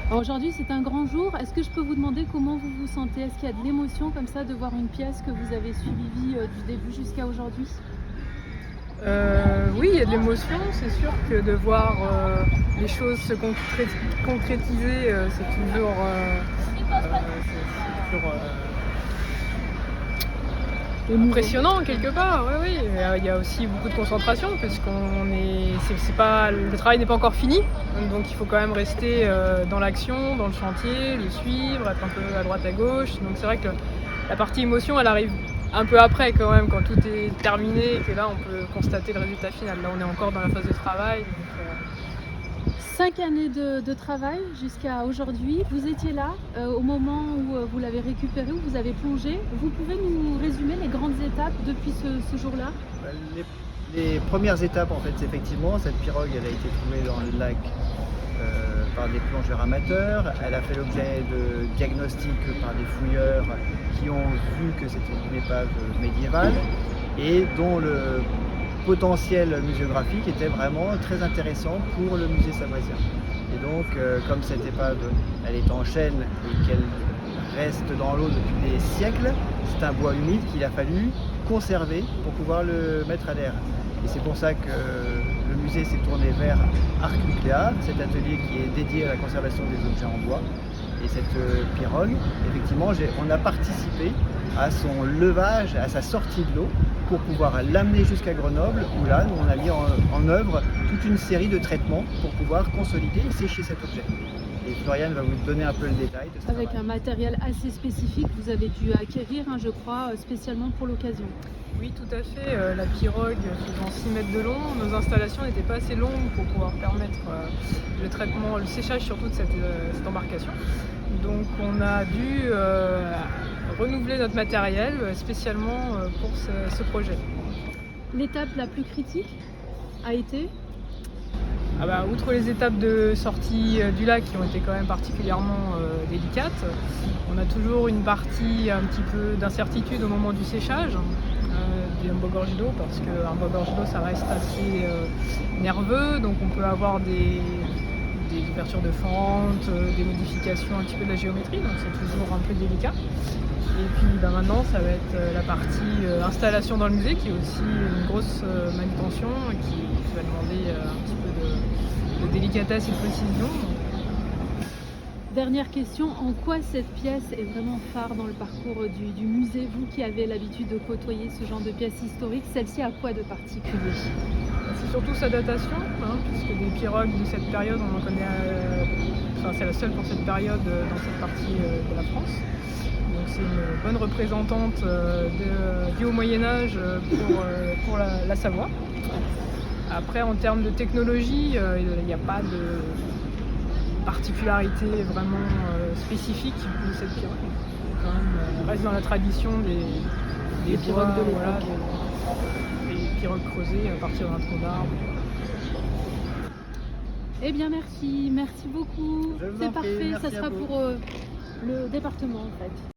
Alors aujourd'hui, c'est un grand jour. Est-ce que je peux vous demander comment vous vous sentez? Est-ce qu'il y a de l'émotion comme ça de voir une pièce que vous avez suivie du début jusqu'à aujourd'hui? Oui, il y a de l'émotion. C'est sûr que de voir les choses se concrétiser, c'est toujours Émouvant. impressionnant quelque part. Oui, oui. Il y a aussi beaucoup de concentration parce c'est pas, le travail n'est pas encore fini. Donc il faut quand même rester dans l'action, dans le chantier, le suivre, être un peu à droite à gauche. Donc c'est vrai que la partie émotion, elle arrive un peu après quand même, quand tout est terminé et que là on peut constater le résultat final. Là on est encore dans la phase de travail. 5 années de travail jusqu'à aujourd'hui. Vous étiez là au moment où vous l'avez récupéré, où vous avez plongé. Vous pouvez nous résumer les grandes étapes depuis ce jour-là? Les premières étapes, en fait, c'est effectivement, cette pirogue, elle a été trouvée dans le lac par des plongeurs amateurs. Elle a fait l'objet de diagnostics par des fouilleurs qui ont vu que c'était une épave médiévale et dont le potentiel muséographique était vraiment très intéressant pour le musée savoisien. Et donc, comme cette épave, elle est en chêne et qu'elle reste dans l'eau depuis des siècles, c'est un bois humide qu'il a fallu conserver pour pouvoir le mettre à l'air. Et c'est pour ça que le musée s'est tourné vers Arc Nucléaire, cet atelier qui est dédié à la conservation des objets en bois. Et cette pirogue, effectivement, on a participé à son levage, à sa sortie de l'eau, pour pouvoir l'amener jusqu'à Grenoble, où là, nous, on a mis en œuvre toute une série de traitements pour pouvoir consolider et sécher cet objet. Et Floriane va vous donner un peu le détail de ça. Avec un matériel assez spécifique, vous avez dû acquérir, je crois, spécialement pour l'occasion. Oui, tout à fait. La pirogue faisant 6 mètres de long, nos installations n'étaient pas assez longues pour pouvoir permettre le traitement, le séchage surtout de cette embarcation. Donc on a dû renouveler notre matériel spécialement pour ce projet. L'étape la plus critique a été? Outre les étapes de sortie du lac qui ont été quand même particulièrement délicates, on a toujours une partie un petit peu d'incertitude au moment du séchage du embout-gorge d'eau, parce qu'un embout-gorge d'eau ça reste assez nerveux, donc on peut avoir des ouvertures de fente, des modifications un petit peu de la géométrie, donc c'est toujours un peu délicat. Et puis maintenant ça va être la partie installation dans le musée qui est aussi une grosse manutention et qui va demander un petit peu de délicatesse et de précision. Dernière question, en quoi cette pièce est vraiment phare dans le parcours du musée? Vous qui avez l'habitude de côtoyer ce genre de pièces historiques, celle-ci a quoi de particulier? C'est surtout sa datation, puisque des pirogues de cette période, on en connaît, c'est la seule pour cette période dans cette partie de la France. Donc c'est une bonne représentante du Haut Moyen-Âge pour la Savoie. Après, en termes de technologie, il n'y a pas de particularité vraiment spécifique de cette pirogue. Quand même, reste dans la tradition des pirogues de l'époque. voilà, des pirogues creusées à partir d'un tronc d'arbre. Eh bien merci beaucoup. Je vous en C'est prie, parfait, merci ça à sera vous. pour le département en fait.